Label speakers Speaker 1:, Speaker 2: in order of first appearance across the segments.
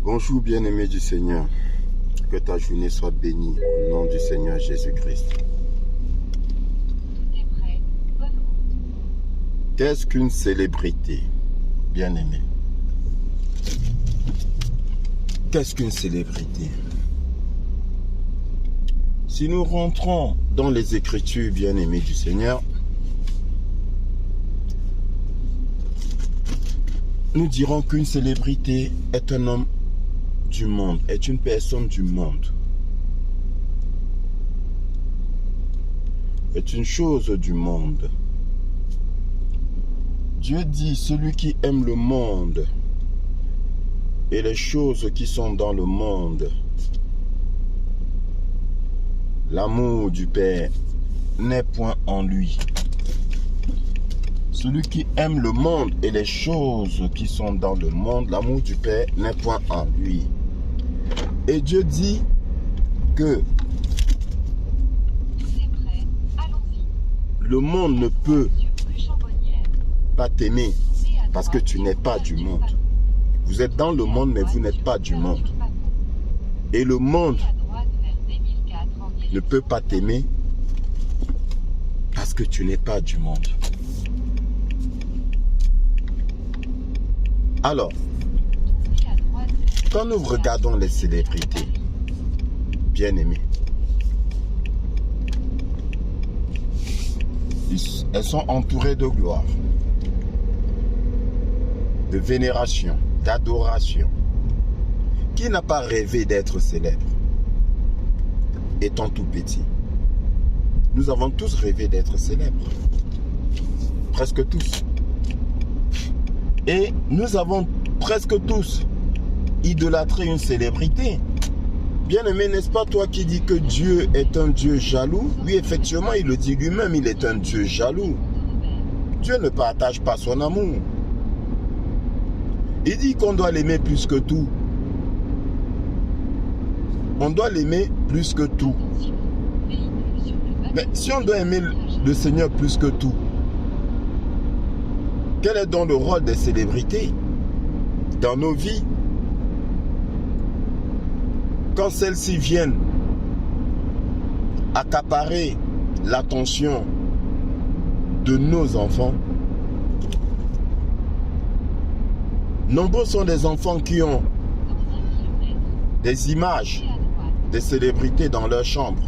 Speaker 1: Bonjour bien-aimé du Seigneur, que ta journée soit bénie au nom du Seigneur Jésus-Christ.
Speaker 2: Tout est prêt, bonne route.
Speaker 1: Qu'est-ce qu'une célébrité, bien-aimé? Qu'est-ce qu'une célébrité? Si nous rentrons dans les Écritures, bien-aimés du Seigneur, nous dirons qu'une célébrité est un homme du monde, est une personne du monde, est une chose du monde. Dieu dit, celui qui aime le monde et les choses qui sont dans le monde, l'amour du Père n'est point en lui. Celui qui aime le monde et les choses qui sont dans le monde, l'amour du Père n'est point en lui. Et Dieu dit que
Speaker 2: Tout est prêt, allons-y.
Speaker 1: le monde ne peut pas t'aimer parce que tu n'es pas du monde. Vous êtes dans le monde, mais vous n'êtes pas du monde. Et le monde ne peut pas t'aimer parce que tu n'es pas du monde. Alors, quand nous regardons les célébrités, bien-aimées, elles sont entourées de gloire, de vénération, d'adoration. Qui n'a pas rêvé d'être célèbre étant tout petit? Nous avons tous rêvé d'être célèbres. Presque tous. Et nous avons presque tous idolâtré une célébrité. Bien-aimé, n'est-ce pas toi qui dis que Dieu est un Dieu jaloux? Oui, effectivement, il le dit lui-même, il est un Dieu jaloux. Dieu ne partage pas son amour. Il dit qu'on doit l'aimer plus que tout. On doit l'aimer plus que tout. Mais si on doit aimer le Seigneur plus que tout, quel est donc le rôle des célébrités dans nos vies? Quand celles-ci viennent accaparer l'attention de nos enfants, nombreux sont des enfants qui ont des images des célébrités dans leur chambre,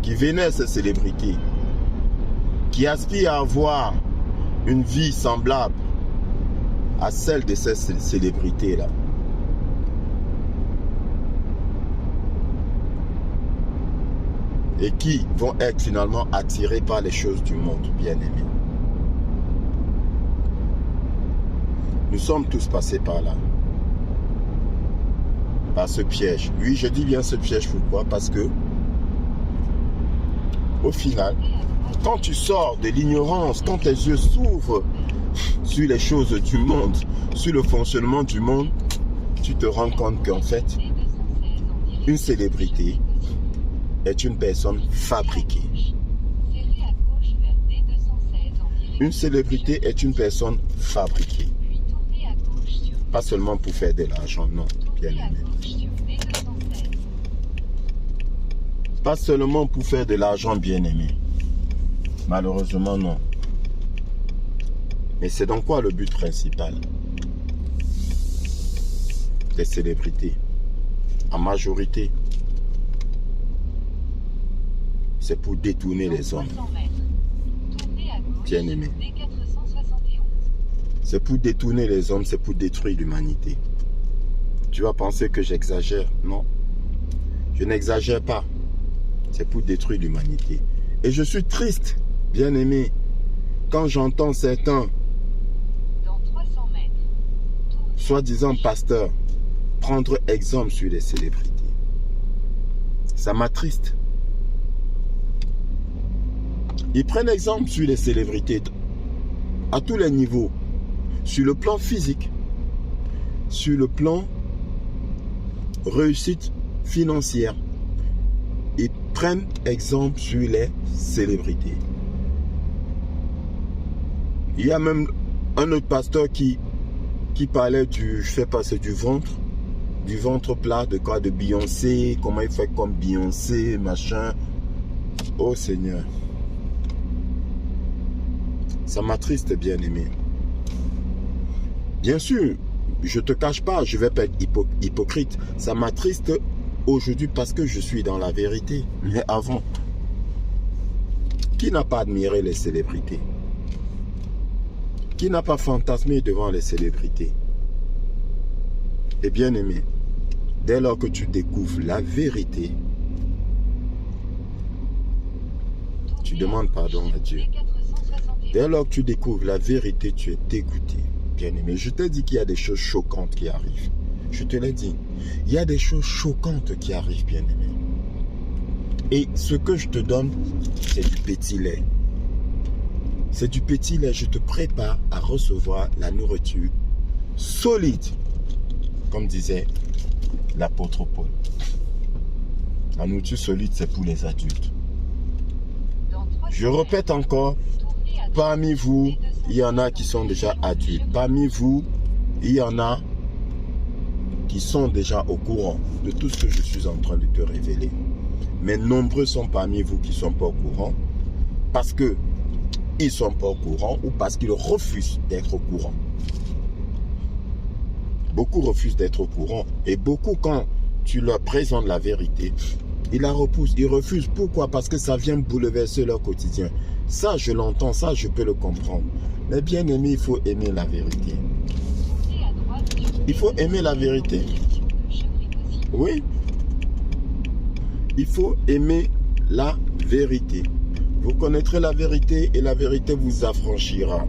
Speaker 1: qui vénèrent ces célébrités, qui aspirent à avoir une vie semblable à celle de ces célébrités-là. Et qui vont être finalement attirés par les choses du monde, bien-aimés. Nous sommes tous passés par là. Par ce piège. Oui, je dis bien ce piège, pourquoi? Parce que au final, quand tu sors de l'ignorance, quand tes yeux s'ouvrent sur les choses du monde, sur le fonctionnement du monde, tu te rends compte qu'en fait, une célébrité est une personne fabriquée. Une célébrité est une personne fabriquée. Pas seulement pour faire de l'argent, non, bien aimé. Pas seulement pour faire de l'argent, bien aimé. Malheureusement, non. Mais c'est donc quoi le but principal des célébrités? En majorité, c'est pour détourner les hommes. Bien aimé. C'est pour détourner les hommes, c'est pour détruire l'humanité. Tu vas penser que j'exagère? Non. Je n'exagère pas. C'est pour détruire l'humanité. Et je suis triste, bien aimé, quand j'entends certains, soi-disant pasteurs, prendre exemple sur les célébrités. Ça m'attriste. Ils prennent exemple sur les célébrités à tous les niveaux. Sur le plan physique, sur le plan réussite financière. Ils prennent exemple sur les célébrités. Il y a même un autre pasteur qui parlait du, je sais pas, c'est du ventre plat, de quoi, de Beyoncé, comment il fait comme Beyoncé, machin. Oh Seigneur. Ça m'attriste, bien aimé. Bien sûr, je te cache pas, je vais pas être hypocrite. Ça m'attriste aujourd'hui parce que je suis dans la vérité. Mais avant, qui n'a pas admiré les célébrités? Qui n'a pas fantasmé devant les célébrités? Et bien aimé, dès lors que tu découvres la vérité, tu demandes pardon à Dieu. Dès lors que tu découvres la vérité, tu es dégoûté. Bien aimé, je t'ai dit qu'il y a des choses choquantes qui arrivent. Je te l'ai dit. Il y a des choses choquantes qui arrivent, bien aimé. Et ce que je te donne, c'est du petit lait. C'est du petit lait. Je te prépare à recevoir la nourriture solide. Comme disait l'apôtre Paul. La nourriture solide, c'est pour les adultes. Je répète encore, parmi vous, il y en a qui sont déjà adultes. Parmi vous, il y en a qui sont déjà au courant de tout ce que je suis en train de te révéler. Mais nombreux sont parmi vous qui ne sont pas au courant parce qu'ils ne sont pas au courant ou parce qu'ils refusent d'être au courant. Beaucoup refusent d'être au courant et beaucoup, quand tu leur présentes la vérité, ils la repoussent, ils refusent. Pourquoi? Parce que ça vient bouleverser leur quotidien. Ça, je l'entends, ça, je peux le comprendre. Mais bien aimé, il faut aimer la vérité. Il faut aimer la vérité. Oui. Il faut aimer la vérité. Vous connaîtrez la vérité et la vérité vous affranchira.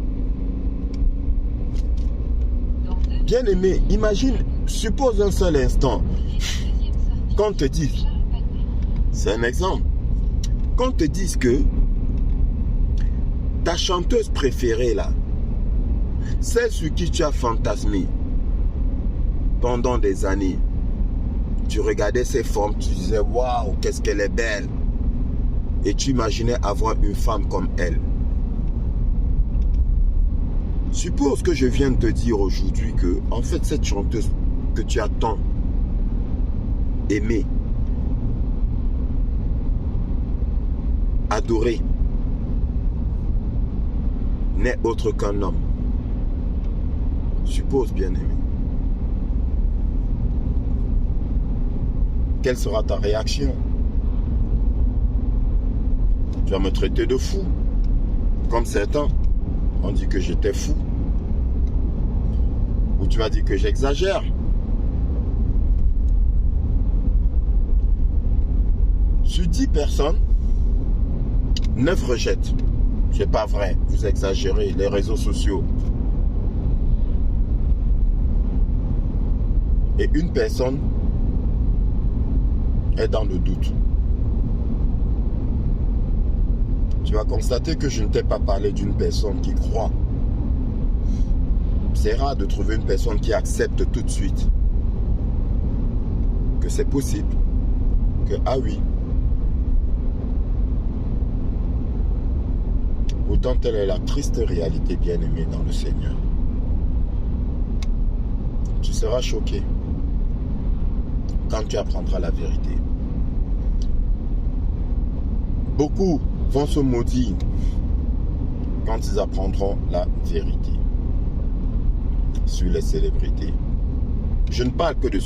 Speaker 1: Bien aimé, imagine, suppose un seul instant, qu'on te dise, c'est un exemple, qu'on te dise que ta chanteuse préférée là, celle sur qui tu as fantasmé pendant des années, tu regardais ses formes, tu disais waouh, qu'est-ce qu'elle est belle, et tu imaginais avoir une femme comme elle. Suppose que je viens de te dire aujourd'hui que, en fait, cette chanteuse que tu as tant aimée, adorée, n'est autre qu'un homme. Suppose, bien aimé. Quelle sera ta réaction? Tu vas me traiter de fou, comme certains ont dit que j'étais fou. Ou tu vas dire que j'exagère. Sur 10 personnes, 9 rejettent. C'est pas vrai, vous exagérez, les réseaux sociaux. Et une personne est dans le doute. Tu vas constater que je ne t'ai pas parlé d'une personne qui croit. C'est rare de trouver une personne qui accepte tout de suite que c'est possible, que ah oui. Autant telle est la triste réalité, bien-aimée dans le Seigneur. Tu seras choqué quand tu apprendras la vérité. Beaucoup vont se maudire quand ils apprendront la vérité sur les célébrités. Je ne parle que de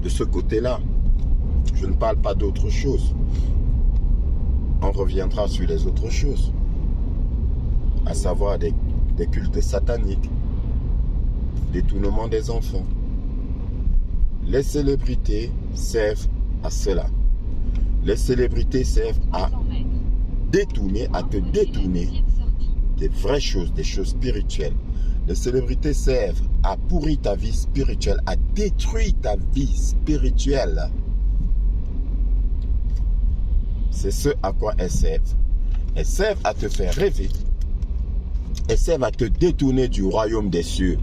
Speaker 1: ce côté-là. Je ne parle pas d'autre chose. On reviendra sur les autres choses, à savoir des cultes sataniques, détournement des enfants. Les célébrités servent à cela. Les célébrités servent à détourner, à te détourner des vraies choses, des choses spirituelles. Les célébrités servent à pourrir ta vie spirituelle, à détruire ta vie spirituelle. C'est ce à quoi elles servent. Elles servent à te faire rêver. Elles servent à te détourner du royaume des cieux.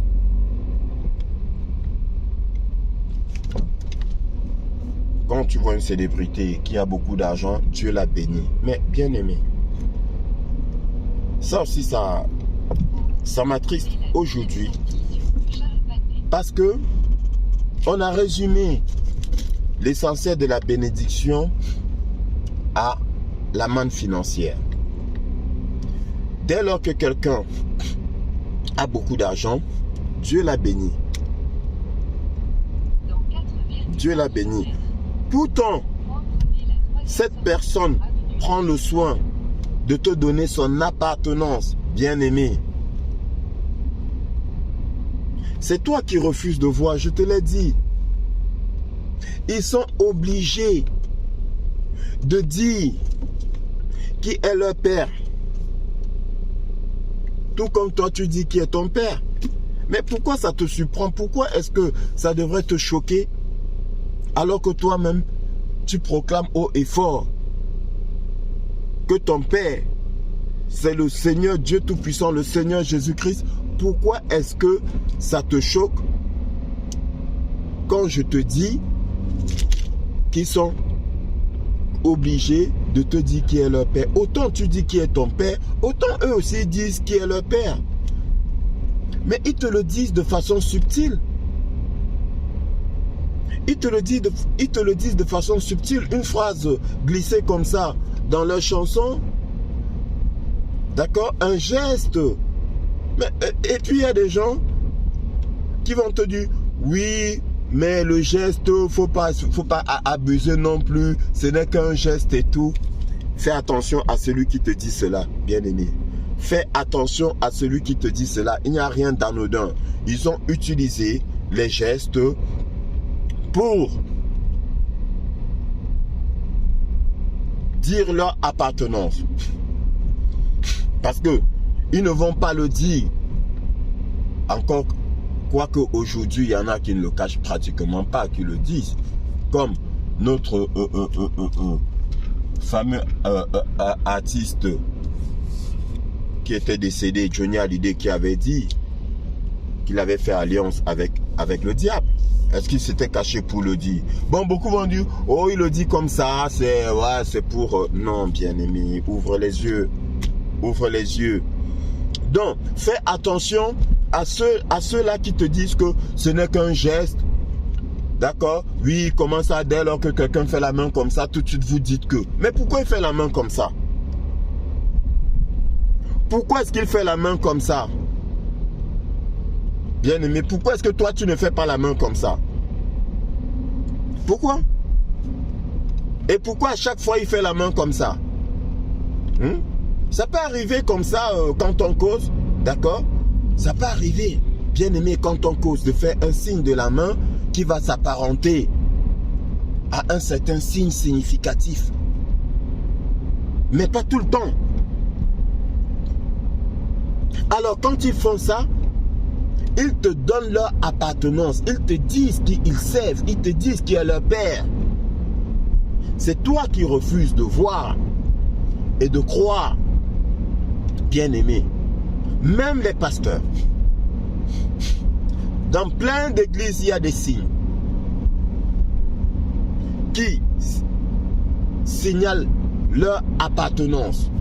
Speaker 1: Quand tu vois une célébrité qui a beaucoup d'argent, Dieu la bénit. Mais bien aimé, ça aussi, ça Ça m'attriste aujourd'hui parce que on a résumé l'essentiel de la bénédiction à la manne financière. Dès lors que quelqu'un a beaucoup d'argent, Dieu l'a béni. Dieu l'a béni. Pourtant, cette personne prend le soin de te donner son appartenance, bien-aimé. C'est toi qui refuses de voir, je te l'ai dit. Ils sont obligés de dire qui est leur père. Tout comme toi, tu dis qui est ton père. Mais pourquoi ça te surprend? Pourquoi est-ce que ça devrait te choquer alors que toi-même, tu proclames haut et fort que ton père, c'est le Seigneur Dieu Tout-Puissant, le Seigneur Jésus-Christ? Pourquoi est-ce que ça te choque quand je te dis qu'ils sont obligés de te dire qui est leur père? Autant tu dis qui est ton père, autant eux aussi disent qui est leur père. Mais ils te le disent de façon subtile. Ils te le disent de façon subtile. Une phrase glissée comme ça dans leur chanson. D'accord? Un geste. Mais, et puis il y a des gens qui vont te dire, oui, mais le geste, faut pas abuser non plus. Ce n'est qu'un geste et tout. Fais attention à celui qui te dit cela, bien-aimé. Fais attention à celui qui te dit cela. Il n'y a rien d'anodin. Ils ont utilisé les gestes pour dire leur appartenance. Parce que ils ne vont pas le dire. Encore, quoique aujourd'hui, il y en a qui ne le cachent pratiquement pas, qui le disent. Comme notre fameux artiste qui était décédé, Johnny Hallyday, qui avait dit qu'il avait fait alliance avec le diable. Est-ce qu'il s'était caché pour le dire? Bon, beaucoup vont dire, oh, il le dit comme ça, c'est pour... Non, bien-aimé, ouvre les yeux. Ouvre les yeux. Donc, fais attention à ceux-là qui te disent que ce n'est qu'un geste. D'accord? Oui, comment ça, dès lors que quelqu'un fait la main comme ça, tout de suite vous dites que... Mais pourquoi il fait la main comme ça? Pourquoi est-ce qu'il fait la main comme ça? Bien-aimé, pourquoi est-ce que toi, tu ne fais pas la main comme ça? Pourquoi? Et pourquoi à chaque fois, il fait la main comme ça? Ça peut arriver comme ça quand on cause, d'accord? Ça peut arriver, bien-aimé, quand on cause, de faire un signe de la main qui va s'apparenter à un certain signe significatif. Mais pas tout le temps. Alors, quand ils font ça, ils te donnent leur appartenance. Ils te disent qui ils servent. Ils te disent qui est leur père. C'est toi qui refuses de voir et de croire. Bien-aimé, même les pasteurs, dans plein d'églises, il y a des signes qui signalent leur appartenance.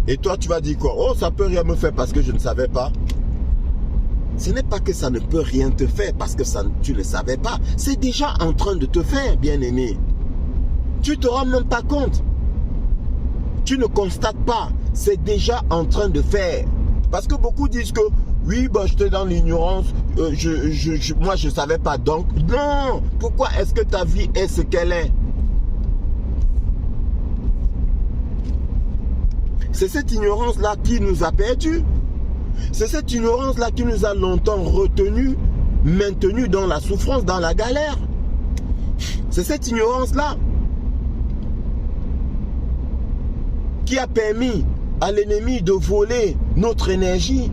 Speaker 1: Et toi, tu vas dire quoi? Oh, ça peut rien me faire parce que je ne savais pas. Ce n'est pas que ça ne peut rien te faire parce que tu ne savais pas. C'est déjà en train de te faire, bien-aimé. Tu ne te rends même pas compte. Tu ne constates pas. C'est déjà en train de faire. Parce que beaucoup disent que oui, bah, j'étais dans l'ignorance. Moi, je ne savais pas. Donc, non. Pourquoi est-ce que ta vie est ce qu'elle est? C'est cette ignorance-là qui nous a perdus. C'est cette ignorance-là qui nous a longtemps retenus, maintenus dans la souffrance, dans la galère. C'est cette ignorance-là qui a permis à l'ennemi de voler notre énergie.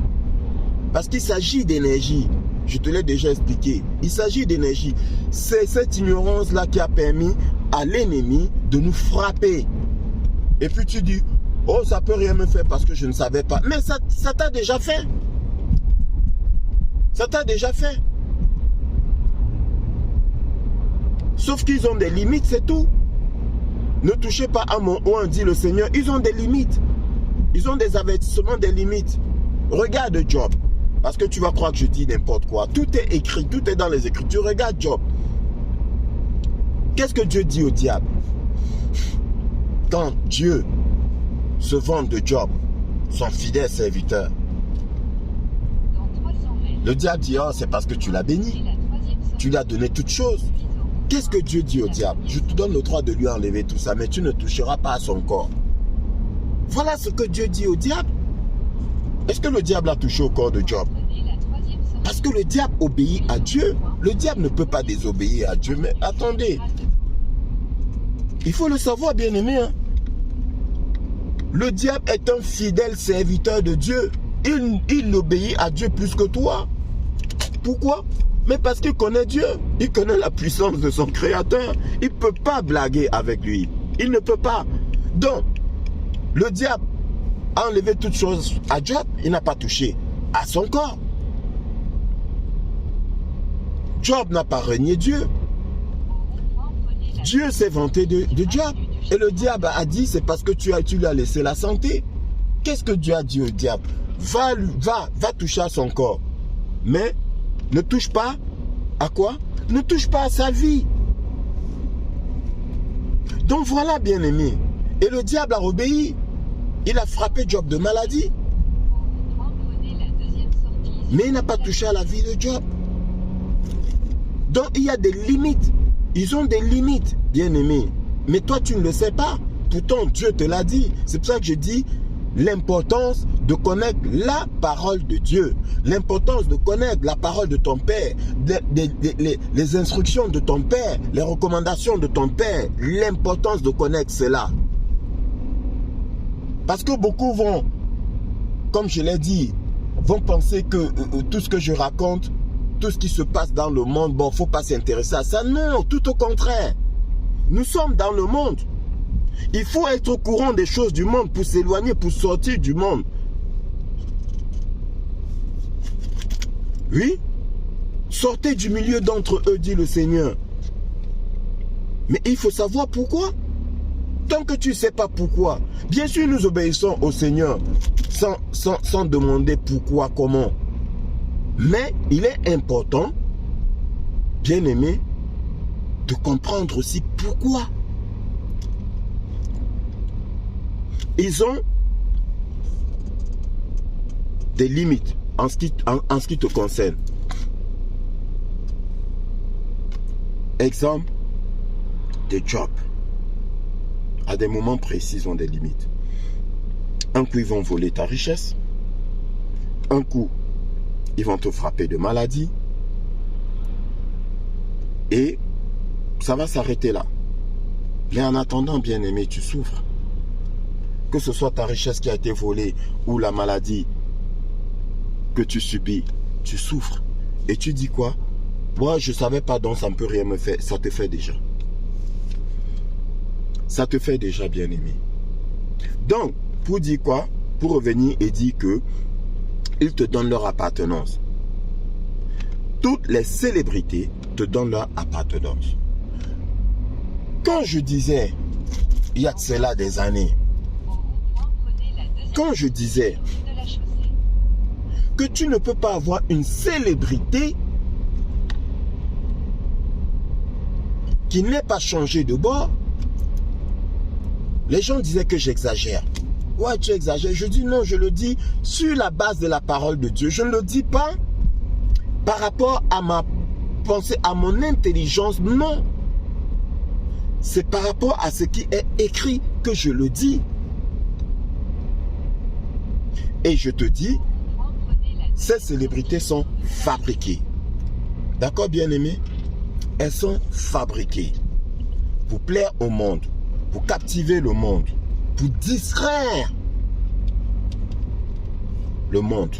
Speaker 1: Parce qu'il s'agit d'énergie. Je te l'ai déjà expliqué. Il s'agit d'énergie. C'est cette ignorance-là qui a permis à l'ennemi de nous frapper. Et puis tu dis, oh, ça peut rien me faire parce que je ne savais pas. Mais ça t'a déjà fait. Ça t'a déjà fait. Sauf qu'ils ont des limites, c'est tout. Ne touchez pas à mon oin, dit le Seigneur. Ils ont des limites. Ils ont des avertissements, des limites. Regarde Job. Parce que tu vas croire que je dis n'importe quoi. Tout est écrit, tout est dans les Écritures. Regarde Job. Qu'est-ce que Dieu dit au diable? Quand Dieu se vante de Job, son fidèle serviteur, le diable dit, oh, c'est parce que tu l'as béni. Tu lui as donné toutes choses. Qu'est-ce que Dieu dit au diable? Je te donne le droit de lui enlever tout ça, mais tu ne toucheras pas à son corps. Voilà ce que Dieu dit au diable. Est-ce que le diable a touché au corps de Job? Parce que le diable obéit à Dieu. Le diable ne peut pas désobéir à Dieu. Mais attendez. Il faut le savoir, bien-aimé. Hein? Le diable est un fidèle serviteur de Dieu. Il obéit à Dieu plus que toi. Pourquoi? Mais parce qu'il connaît Dieu. Il connaît la puissance de son créateur. Il ne peut pas blaguer avec lui. Il ne peut pas. Donc, le diable a enlevé toutes choses à Job. Il n'a pas touché à son corps. Job n'a pas renié Dieu. Dieu s'est vanté de Job. Et le diable a dit, c'est parce que tu lui as laissé la santé. Qu'est-ce que Dieu a dit au diable? Va toucher à son corps. Mais ne touche pas à quoi? Ne touche pas à sa vie. Donc voilà, bien-aimé. Et le diable a obéi. Il a frappé Job de maladie. Mais il n'a pas touché à la vie de Job. Donc il y a des limites. Ils ont des limites, bien-aimés. Mais toi, tu ne le sais pas. Pourtant, Dieu te l'a dit. C'est pour ça que je dis l'importance de connaître la parole de Dieu. L'importance de connaître la parole de ton Père. Les instructions de ton Père. Les recommandations de ton Père. L'importance de connaître cela. Parce que beaucoup vont, comme je l'ai dit, vont penser que tout ce que je raconte, tout ce qui se passe dans le monde, bon, il ne faut pas s'intéresser à ça. Non, tout au contraire. Nous sommes dans le monde. Il faut être au courant des choses du monde pour s'éloigner, pour sortir du monde. Oui. Sortez du milieu d'entre eux, dit le Seigneur. Mais il faut savoir pourquoi. Tant que tu ne sais pas pourquoi, bien sûr nous obéissons au Seigneur sans demander pourquoi, comment. Mais il est important, bien aimé, de comprendre aussi pourquoi. Ils ont des limites en ce qui te concerne. Exemple de Job. À des moments précis, ils ont des limites. Un coup, ils vont voler ta richesse. Un coup, ils vont te frapper de maladie. Et ça va s'arrêter là. Mais en attendant, bien-aimé, tu souffres. Que ce soit ta richesse qui a été volée ou la maladie que tu subis, tu souffres. Et tu dis quoi? Moi, je ne savais pas, donc ça ne peut rien me faire. Ça te fait déjà. Ça te fait déjà, bien-aimé. Donc, pour dire quoi? Pour revenir et dire que ils te donnent leur appartenance. Toutes les célébrités te donnent leur appartenance. Quand je disais, il y a de cela des années, quand je disais que tu ne peux pas avoir une célébrité qui n'ait pas changé de bord, les gens disaient que j'exagère. Ouais, tu exagères. Je dis non, je le dis sur la base de la parole de Dieu. Je ne le dis pas par rapport à ma pensée, à mon intelligence. Non. C'est par rapport à ce qui est écrit que je le dis. Et je te dis, ces célébrités sont fabriquées. D'accord, bien-aimé? Elles sont fabriquées pour plaire au monde, pour captiver le monde, pour distraire le monde.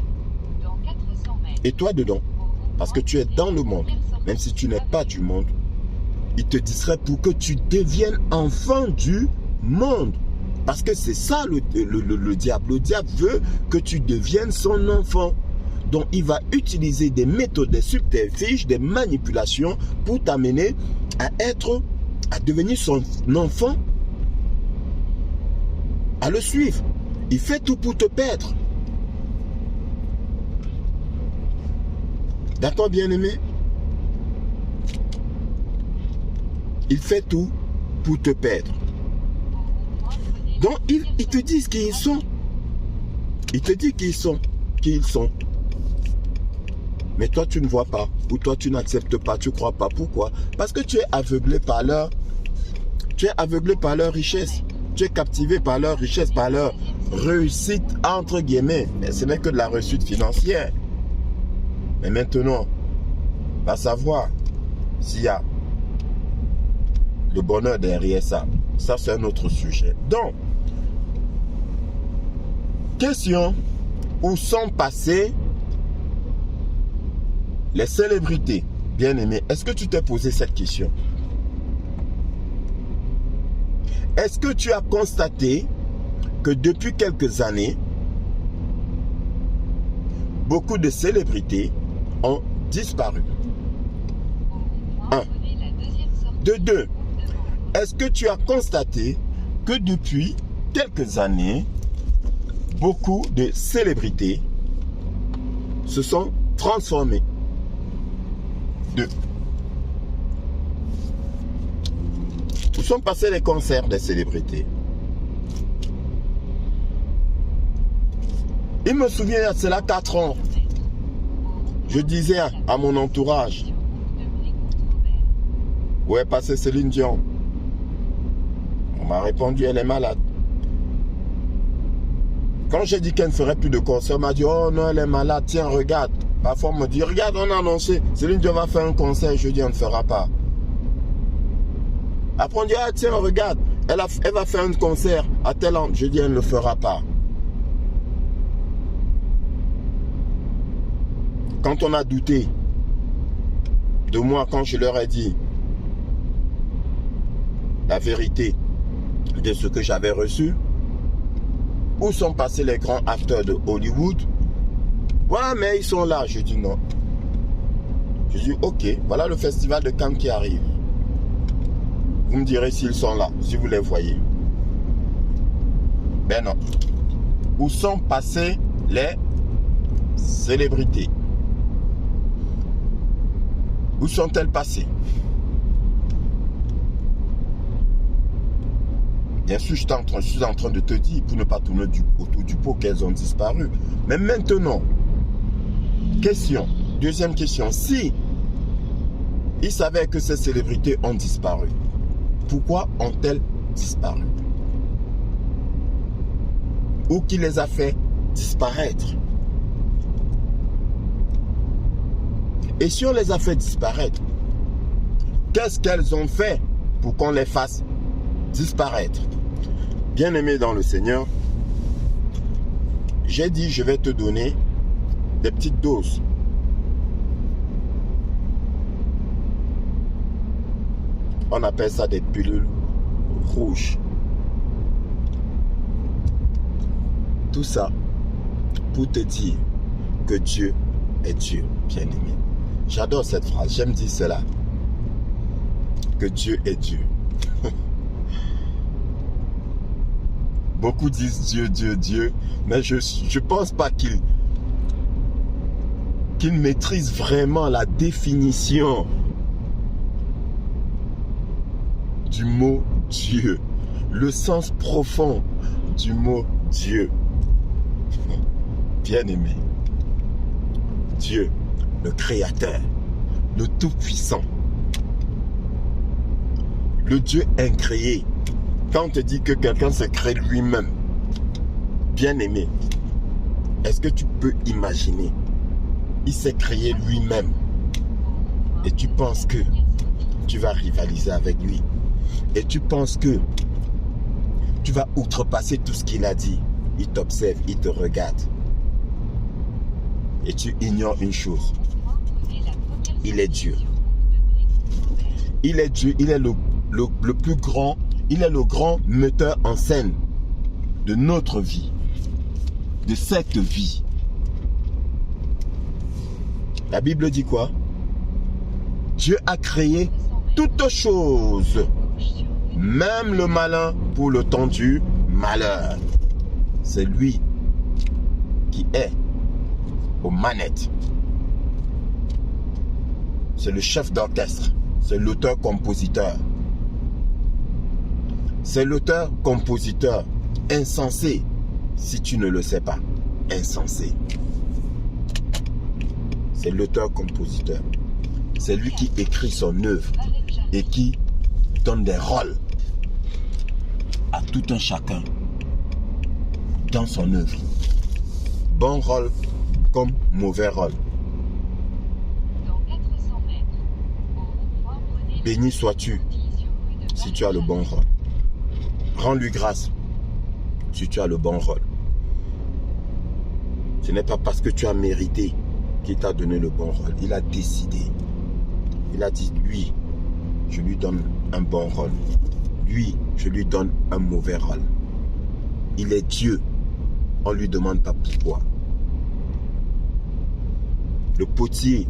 Speaker 1: Et toi dedans, parce que tu es dans le monde, même si tu n'es pas du monde, il te distrait pour que tu deviennes enfant du monde. Parce que c'est ça le diable. Le diable veut que tu deviennes son enfant. Donc il va utiliser des méthodes, des subterfuges, des manipulations pour t'amener à devenir son enfant, à le suivre. il fait tout pour te perdre. D'accord, bien-aimé? Il fait tout pour te perdre. Donc, ils te disent qui ils sont. Ils te disent qui ils sont. Mais toi, tu ne vois pas. Ou toi, tu n'acceptes pas. Tu ne crois pas. Pourquoi? Parce que tu es aveuglé par leur... Tu es aveuglé par leur richesse. Tu es captivé par leur richesse, par leur réussite, entre guillemets. Mais ce n'est que de la réussite financière. Mais maintenant, va savoir s'il y a le bonheur derrière ça. Ça, c'est un autre sujet. Donc, question, où sont passées les célébrités? Bien-aimé, est-ce que tu t'es posé cette question? Est-ce que tu as constaté que depuis quelques années, beaucoup de célébrités ont disparu? 1. De 2. Est-ce que tu as constaté que depuis quelques années, beaucoup de célébrités se sont transformées? 2. Où sont passés les concerts des célébrités? Il me souvient, c'est là 4 ans. Je disais à mon entourage, où est passée Céline Dion? On m'a répondu, elle est malade. Quand j'ai dit qu'elle ne ferait plus de concert, on m'a dit, oh non, elle est malade, tiens, regarde. Parfois, on me dit, regarde, on a annoncé, Céline Dion va faire un concert. Je dis, on ne fera pas. Après, on dit, ah tiens, regarde, elle va faire un concert à tel endroit. Je dis, elle ne le fera pas. Quand on a douté de moi, quand je leur ai dit la vérité de ce que j'avais reçu, où sont passés les grands acteurs de Hollywood? Ouais, mais ils sont là. Je dis non. Je dis, ok, voilà le festival de Cannes qui arrive. Vous me direz s'ils sont là, si vous les voyez. Ben non. Où sont passées les célébrités? Où sont-elles passées? Bien sûr, je suis en train de te dire, pour ne pas tourner autour du pot, qu'elles ont disparu. Mais maintenant, question, deuxième question. Si ils savaient que ces célébrités ont disparu, pourquoi ont-elles disparu? Ou qui les a fait disparaître? Et si on les a fait disparaître, qu'est-ce qu'elles ont fait pour qu'on les fasse disparaître? Bien-aimé dans le Seigneur, j'ai dit je vais te donner des petites doses. On appelle ça des pilules rouges. Tout ça pour te dire que Dieu est Dieu, bien-aimé. J'adore cette phrase, j'aime dire cela. Que Dieu est Dieu. Beaucoup disent Dieu, Dieu, Dieu, mais je ne pense pas qu'ils maîtrisent vraiment la définition du mot Dieu, le sens profond du mot Dieu. Bien-aimé, Dieu, le Créateur, le Tout-Puissant, le Dieu incréé. Quand on te dit que quelqu'un se crée lui-même, bien-aimé, est-ce que tu peux imaginer? Il s'est créé lui-même. Et tu penses que tu vas rivaliser avec lui. Et tu penses que tu vas outrepasser tout ce qu'il a dit. Il t'observe, il te regarde. Et tu ignores une chose. Il est Dieu. Il est Dieu, il est le plus grand. Il est le grand metteur en scène de notre vie, de cette vie. La Bible dit quoi? Dieu a créé toutes choses, même le malin pour le temps du malheur. c'est lui qui est aux manettes. C'est le chef d'orchestre. C'est l'auteur-compositeur. C'est l'auteur-compositeur. Insensé, si tu ne le sais pas. Insensé. C'est l'auteur-compositeur. C'est lui qui écrit son œuvre et qui donne des rôles à tout un chacun dans son œuvre. Bon rôle comme mauvais rôle.
Speaker 2: Dans 400 mètres, au rond-point, prenez
Speaker 1: Béni sois-tu si tu as le bon rôle. Rends-lui grâce si tu as le bon rôle. Ce n'est pas parce que tu as mérité qu'il t'a donné le bon rôle. Il a décidé. Il a dit, lui, je lui donne un bon rôle. Lui, je lui donne un mauvais rôle. Il est Dieu. On ne lui demande pas pourquoi. Le potier,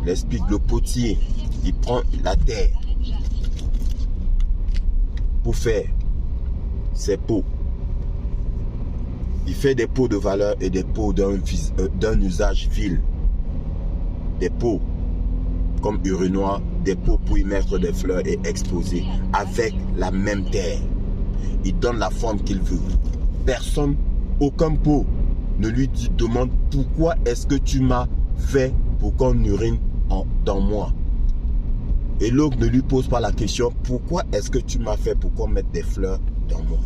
Speaker 1: il explique, le potier, il prend la terre pour faire ses pots. Il fait des pots de valeur et des pots d'un usage vil. Des pots comme urinoir, des pots pour y mettre des fleurs et exposer avec la même terre. Il donne la forme qu'il veut. Personne, aucun pot ne lui demande pourquoi est-ce que tu m'as fait pour qu'on urine dans moi. Et l'autre ne lui pose pas la question pourquoi est-ce que tu m'as fait pour qu'on mette des fleurs dans moi.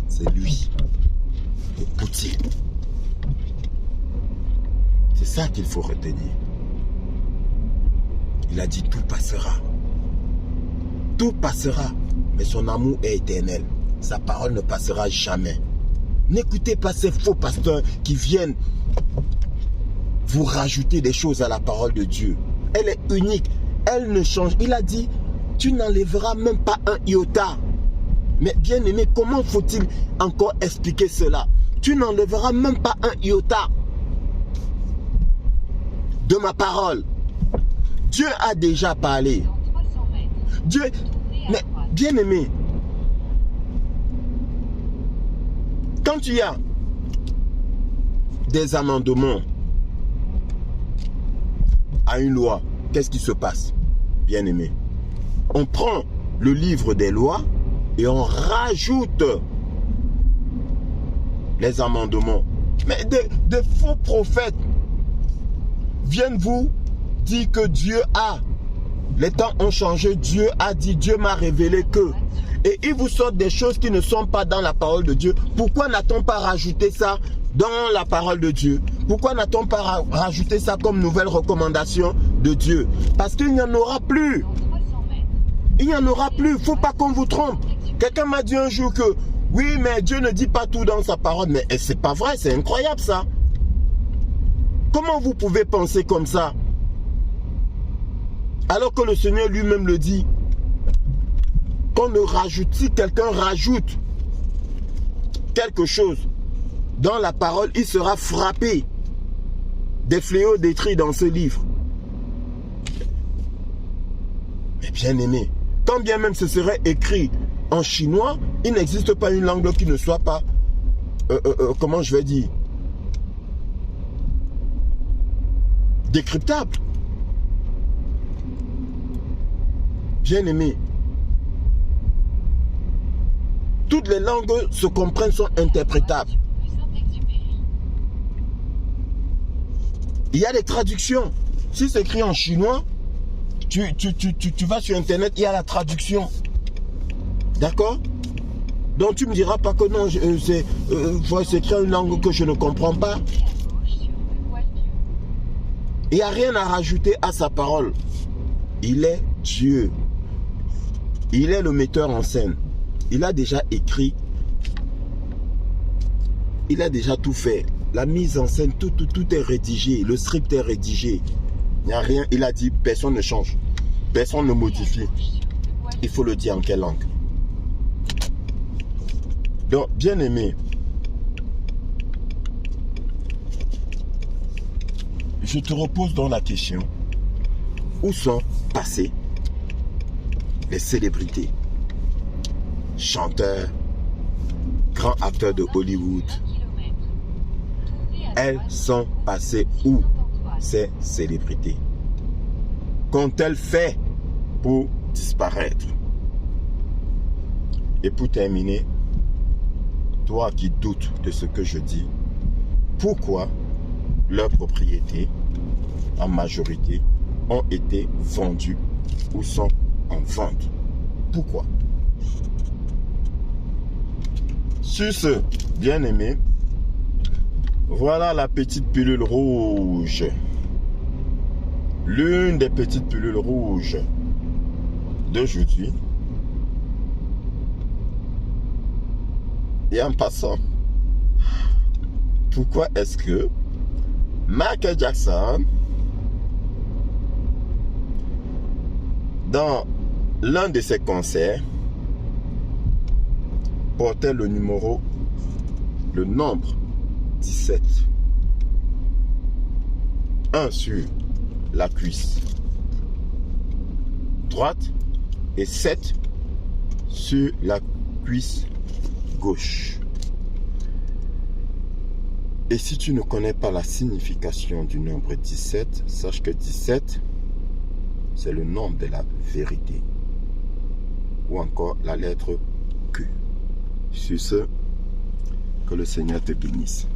Speaker 1: C'est lui, le potier. C'est ça qu'il faut retenir. Il a dit tout passera. Tout passera, mais son amour est éternel. Sa parole ne passera jamais. N'écoutez pas ces faux pasteurs qui viennent vous rajouter des choses à la parole de Dieu. Elle est unique, elle ne change. Il a dit, tu n'enlèveras même pas un iota. Mais bien aimé, comment faut-il encore expliquer cela? Tu n'enlèveras même pas un iota de ma parole. Dieu a déjà parlé. Dieu, mais bien aimé, quand il y a des amendements à une loi, qu'est-ce qui se passe? Bien aimé, on prend le livre des lois et on rajoute les amendements. Mais des faux prophètes viennent vous dire que Dieu a. Les temps ont changé, Dieu a dit, Dieu m'a révélé que. Et ils vous sortent des choses qui ne sont pas dans la parole de Dieu. Pourquoi n'a-t-on pas rajouté ça dans la parole de Dieu? Pourquoi n'a-t-on pas rajouté ça comme nouvelle recommandation de Dieu? Parce qu'il n'y en aura plus. Il n'y en aura plus. Il ne faut pas qu'on vous trompe. Quelqu'un m'a dit un jour que oui, mais Dieu ne dit pas tout dans sa parole. Mais c'est pas vrai, c'est incroyable ça. Comment vous pouvez penser comme ça? Alors que le Seigneur lui-même le dit. Qu'on ne rajoute, si quelqu'un rajoute quelque chose dans la parole, il sera frappé des fléaux détruits dans ce livre. Mais bien aimé, quand bien même ce serait écrit en chinois, il n'existe pas une langue qui ne soit pas, comment je vais dire, décryptable. Bien aimé, toutes les langues se comprennent, sont interprétables. Il y a des traductions. Si c'est écrit en chinois, tu vas sur internet, il y a la traduction. D'accord? Donc tu ne me diras pas que non, c'est écrit une langue que je ne comprends pas. Il n'y a rien à rajouter à sa parole. Il est Dieu. Il est le metteur en scène. Il a déjà écrit. Il a déjà tout fait. La mise en scène, tout est rédigé. Le script est rédigé. Il n'y a rien. Il a dit, personne ne change. Personne ne modifie. Il faut le dire en quelle langue. Donc, bien aimé, je te repose dans la question. Où sont passées les célébrités, chanteurs, grands acteurs de Hollywood, elles sont passées où, ces célébrités? Qu'ont-elles fait pour disparaître? Et pour terminer, toi qui doutes de ce que je dis, pourquoi leurs propriétés, en majorité, ont été vendues ou sont en vente? Pourquoi? Sur ce, bien-aimé, voilà la petite pilule rouge. L'une des petites pilules rouges d'aujourd'hui. Et en passant, pourquoi est-ce que Michael Jackson, dans l'un de ses concerts, portait le nombre 17. 1 sur la cuisse droite et 7 sur la cuisse gauche. Et si tu ne connais pas la signification du nombre 17, sache que 17, c'est le nombre de la vérité. Ou encore la lettre Q. Sur ce, que le Seigneur te bénisse.